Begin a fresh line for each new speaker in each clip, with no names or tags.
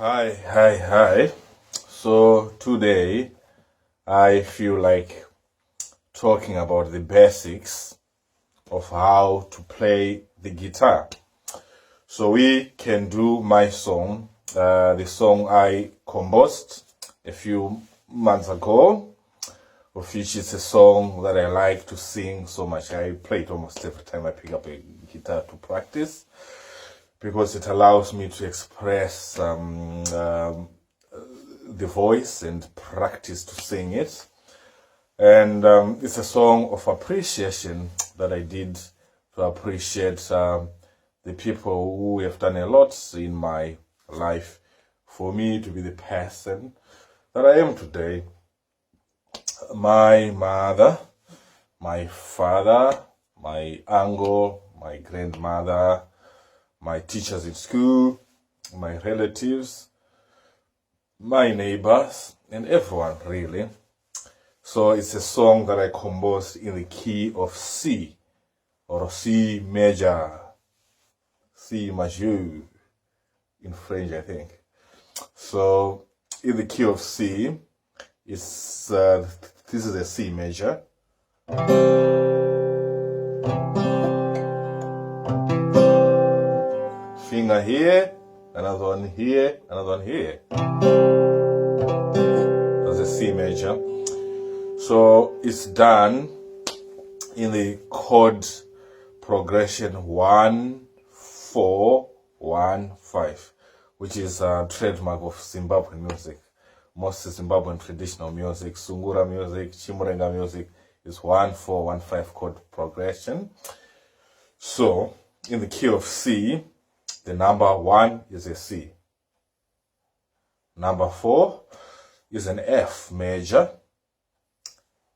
Hi. So today I feel like talking about the basics of how to play the guitar. So we can do my song, the song I composed a few months ago, of which is a song that I like to sing so much. I play it almost every time I pick up a guitar to practice, because it allows me to express the voice and practice to sing it. And it's a song of appreciation that I did to appreciate the people who have done a lot in my life for me to be the person that I am today. My mother, my father, my uncle, my grandmother, my teachers in school, my relatives, my neighbors, and everyone really. So it's a song that I composed in the key of C, or C major, C majeur in French, I think. So in the key of C, it's this is a C major. Finger here, another one here, another one here. That's a C major. So it's done in the chord progression 1-4-1-5, which is a trademark of Zimbabwean music. Most Zimbabwean traditional music, Sungura music, Chimurenga music, is 1-4-1-5 chord progression. So in the key of C, the number 1 is a C. Number 4 is an F major.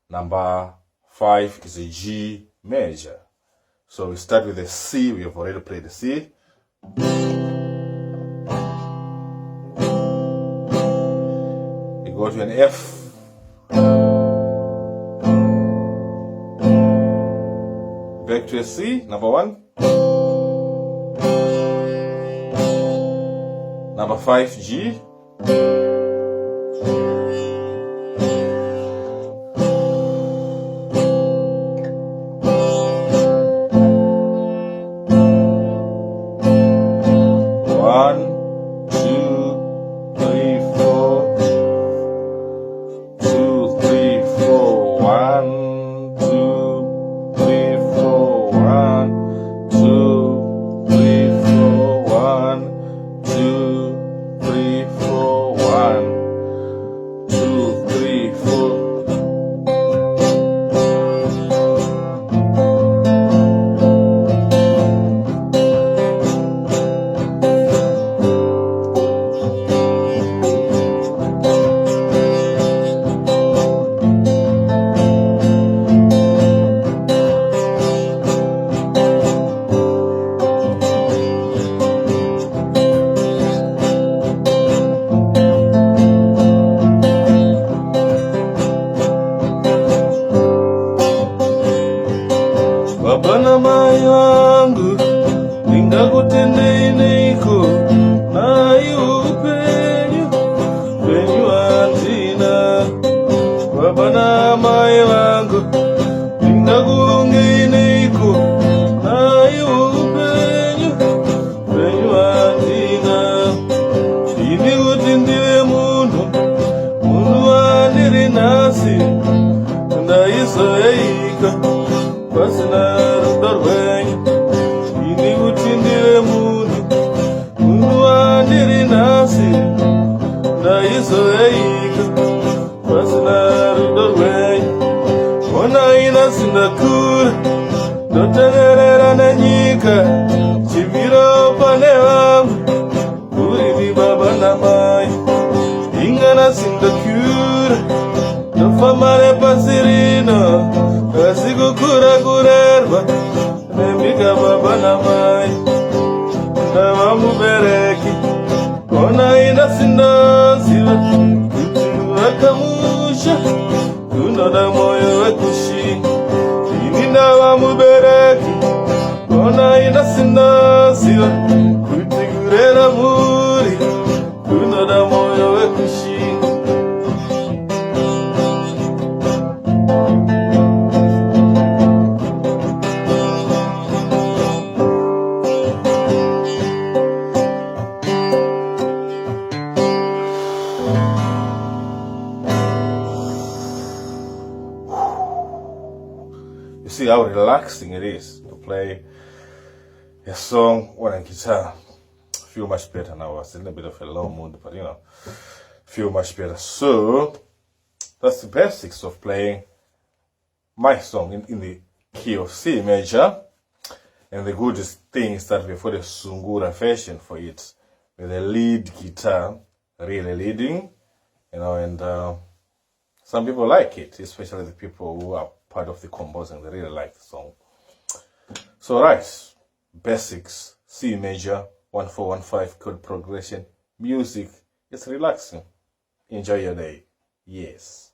Number 5 is a G major. So we start with a C. We have already played the C. We go to an F. Back to a C, number 1. Number 5, G. Baba mai wangu ndingakutendei neiko nai upenyu andina. Baba na mai wangu ndingakuongei neiko nai upenyu andina. Ini kuti ndive munhu andiri nhasi ndaizoyaika pasina rudo rwenyu. Ini kuti ndive munhu andiri nhasi ndaizoyaika pasina rudo rwenyu. Onai nhasi ndakura ndotenderera nenyika, chimiro pane vamwe uri baba namai. Inga nhasi ndakura ndofamba nepasi rino, asi kukura kurerwa nembika baba namai. Ndava mubereki, onai nhasi ndoziva kuti vakamusha kunoda moyo wekushinga. Ini ndava mubereki, onai nhasi ndoziva kuti kurera muri kunoda see how relaxing it is to play a song on a guitar. Feel much better now. I was in a bit of a low mood, but feel much better. So that's the basics of playing my song in the key of C major. And the goodest thing is that we've got a Sungura version for it, with a lead guitar really leading, and some people like it, especially the people who are part of the composing. They really like the song. So right, basics, C major, 1-4-1-5 chord progression, music. It's relaxing. Enjoy your day. Yes.